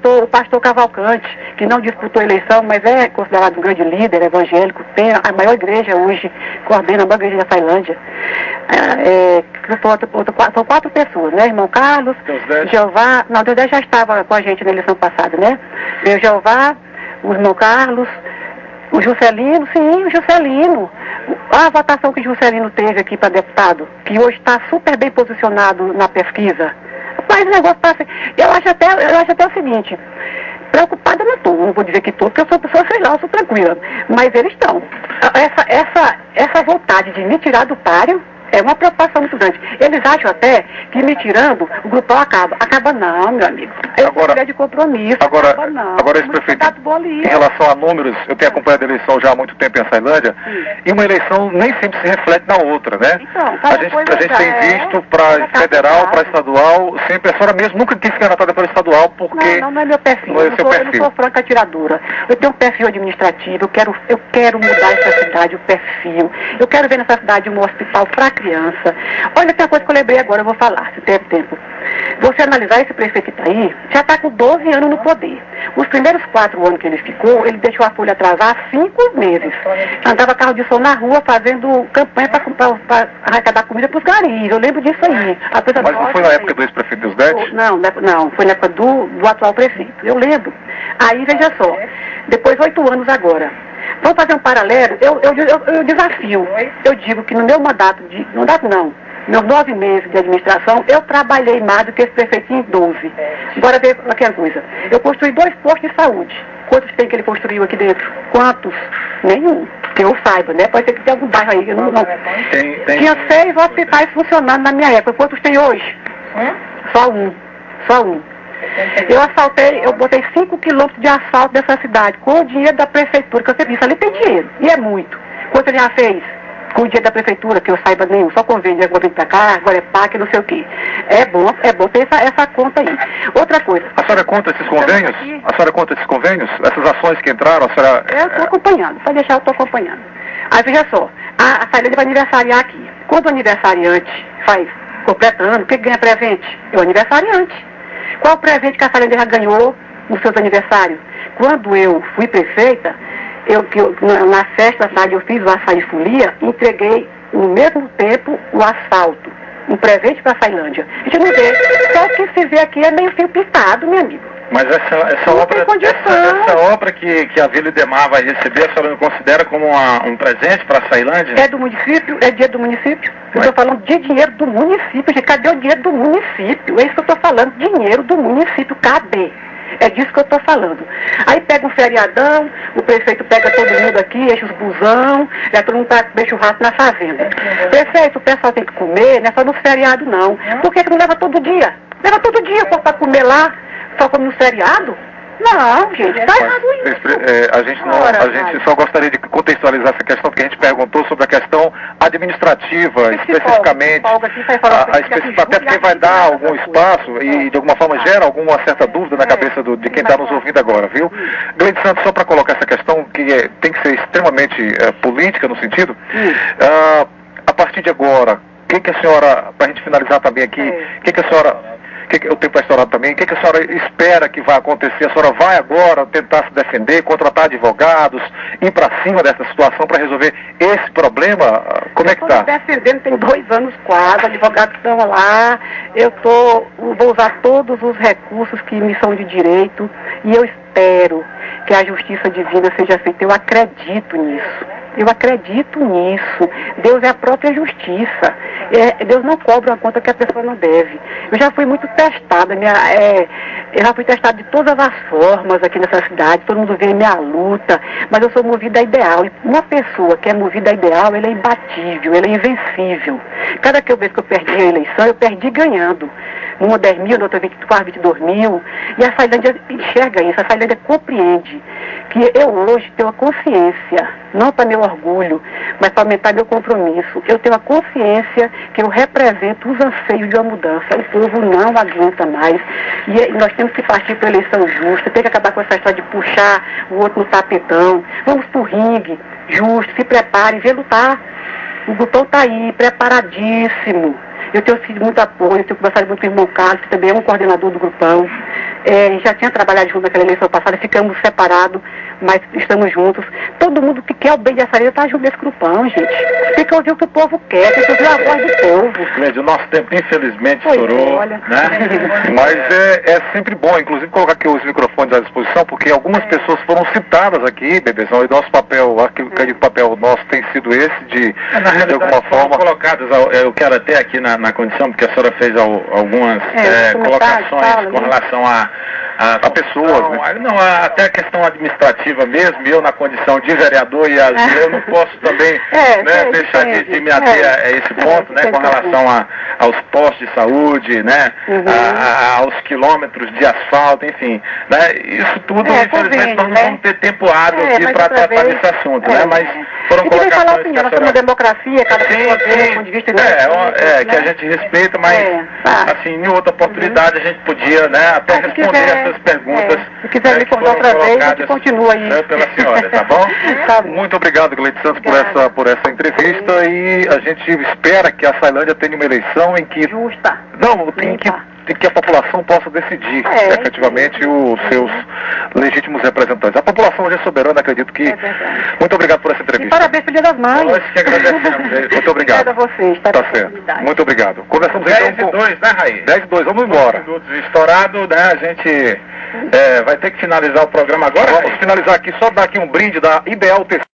o pastor Cavalcante, que não disputou a eleição, mas é considerado um grande líder evangélico, tem a maior igreja hoje, coordena a maior igreja da Tailândia. São 4 pessoas, né? Irmão Carlos, Jeová, não, Deus já estava com a gente na eleição passada, né? Veio Jeová, o irmão Carlos, o Juscelino, sim, o Juscelino. A votação que o Juscelino teve aqui para deputado, que hoje está super bem posicionado na pesquisa. Mas o negócio está assim. Eu acho até o seguinte, preocupada eu não estou, não vou dizer que estou, porque eu sou pessoa, sei lá, eu sou tranquila. Mas eles estão. Essa vontade de me tirar do páreo é uma preocupação muito grande. Eles acham até que me tirando, o grupão acaba. Acaba não, meu amigo. Eu sou de compromisso. Agora esse prefeito, em relação a números, eu tenho acompanhado a eleição já há muito tempo em Açailândia, e uma eleição nem sempre se reflete na outra, né? Então, a gente tem visto para federal, para estadual, sempre a senhora mesmo nunca quis ser candidatada para estadual, porque... Não é meu perfil. Não é seu perfil. Eu não sou franca atiradora. Eu tenho um perfil administrativo, eu quero mudar essa cidade, o perfil. Eu quero ver nessa cidade um hospital para criança. Olha, tem uma coisa que eu lembrei agora, eu vou falar, se tem tempo. Você analisar esse prefeito que está aí, já está com 12 anos no poder. Os primeiros 4 anos que ele ficou, ele deixou a folha atrasar 5 meses. Andava carro de som na rua fazendo campanha para arrecadar comida para os garis. Eu lembro disso aí. Mas não foi na época do ex-prefeito Deusdete? Não, foi na época do atual prefeito. Eu lembro. Aí, veja só, depois 8 anos agora. Vamos fazer um paralelo? Eu desafio. Eu digo que no meu mandato, meus 9 meses de administração, eu trabalhei mais do que esse prefeito em 12. Agora vê aquela coisa. Eu construí 2 postos de saúde. Quantos tem que ele construiu aqui dentro? Quantos? Nenhum. Que eu saiba, né? Pode ser que tenha algum bairro aí. Eu não. Tinha 6 hospitais funcionando na minha época. Quantos tem hoje? Só um. Eu botei 5 quilômetros de asfalto dessa cidade com o dinheiro da prefeitura, que você disse, ali tem dinheiro, e é muito. Quanto ele já fez? Com o dinheiro da prefeitura, que eu saiba nenhum, só convênio, agora vem pra cá, agora é PAC, não sei o quê. É bom ter essa conta aí. Outra coisa. A senhora conta esses convênios? Essas ações que entraram, a senhora... Eu estou acompanhando, pode deixar, eu estou acompanhando. Aí veja só, a Tailândia vai aniversariar aqui. Quando o aniversariante completa ano, o que ganha presente? É o aniversariante. Qual o presente que a Tailândia já ganhou nos seus aniversários? Quando eu fui prefeita, na festa da cidade eu fiz o açaí folia, entreguei no mesmo tempo o asfalto. Um presente para a Tailândia. A gente não vê. Só que se vê aqui é meio fio pintado, meu amigo. Mas essa obra que a Vila Idemar vai receber, a senhora não considera como um presente para a Tailândia? É do município? É dinheiro do município? Eu estou falando de dinheiro do município. Gente, cadê o dinheiro do município? É isso que eu estou falando, dinheiro do município. Cadê? É disso que eu estou falando. Aí pega um feriadão, o prefeito pega todo mundo aqui, enche os busão, já todo mundo tá bem churrasco na fazenda. Prefeito, o pessoal tem que comer, não é só no feriado não. Por que não leva todo dia? Leva todo dia para comer lá, só come no feriado? Não, gente, tá errado isso. A gente só gostaria de contextualizar essa questão, porque a gente perguntou sobre a questão administrativa, especificamente, até porque vai dar algum espaço e de alguma forma gera alguma certa dúvida na cabeça de quem está nos ouvindo agora, viu? Gleide Santos, só para colocar essa questão, que tem que ser extremamente política no sentido, a partir de agora, o que a senhora, para a gente finalizar também aqui, o que a senhora o tempo está estourado também, o que a senhora espera que vai acontecer? A senhora vai agora tentar se defender, contratar advogados, ir para cima dessa situação para resolver esse problema? Como é que está? Eu estou me defendendo tem 2 anos quase, advogados estão lá, vou usar todos os recursos que me são de direito e eu espero que a justiça divina seja feita. Eu acredito nisso. Eu acredito nisso. Deus é a própria justiça. Deus não cobra uma conta que a pessoa não deve. Eu já fui muito testada. Eu já fui testada de todas as formas aqui nessa cidade. Todo mundo vê a minha luta. Mas eu sou movida a ideal. E uma pessoa que é movida a ideal, ela é imbatível, ela é invencível. Cada vez que eu perdi a eleição, eu perdi ganhando. Numa 10 mil, na outra quase 22 mil. E a Sailândia enxerga isso. A Sailândia compreende que eu hoje tenho a consciência, não para meu orgulho, mas para aumentar meu compromisso. Eu tenho a consciência que eu represento os anseios de uma mudança. O povo não aguenta mais. E nós temos que partir para a eleição justa. Tem que acabar com essa história de puxar o outro no tapetão. Vamos para o ringue, justo, se prepare, vê lutar. O Grupão está aí, preparadíssimo. Eu tenho sido muito apoio, tenho conversado muito com o irmão Carlos, que também é um coordenador do Grupão. Já tinha trabalhado junto naquela eleição passada, ficamos separados, mas estamos juntos. Todo mundo que quer o bem dessa ilha está junto nesse Grupão, gente. Tem que ouvir o que o povo quer, tem que ouvir a voz do povo. Cleide, o nosso tempo infelizmente estourou, olha, né? Mas é sempre bom, inclusive, colocar aqui os microfones à disposição, porque algumas pessoas foram citadas aqui, Bebezão, e nosso papel, acredito que o papel nosso tem sido esse de alguma forma colocadas, eu quero até aqui na condição, porque a senhora fez algumas colocações com relação a pessoas, né? Não, até a questão administrativa mesmo, eu na condição de vereador e eu não posso também deixar de me ater a esse ponto, né, com relação aos postos de saúde, né, aos quilômetros de asfalto, enfim, né, isso tudo, infelizmente, nós não vamos ter tempo hábil aqui para tratar desse assunto, né, mas foram colocações que a senhora... democracia, cada pessoa tem um ponto de vista que a gente respeita, mas, assim, em outra oportunidade a gente podia, né, até responder essas perguntas. Se quiser me contar outra vez, a gente continua aí. Pela senhora, tá bom? Muito obrigado, Cleide Santos, por essa entrevista, e a gente espera que a Sailândia tenha uma eleição em que... Justa. Não, em que a população possa decidir efetivamente os seus legítimos representantes. A população hoje é soberana, acredito que... Muito obrigado por essa entrevista. E parabéns pelo Dia das Mães. Nós que agradecemos. Muito obrigado. Obrigada a vocês. Tá certo. Muito obrigado. Conversamos 10:02, né, Raí? 10:02, vamos embora. 2 minutos estourado, né, a gente vai ter que finalizar o programa agora. Vamos finalizar aqui, só dar aqui um brinde da Ideal Tecidos.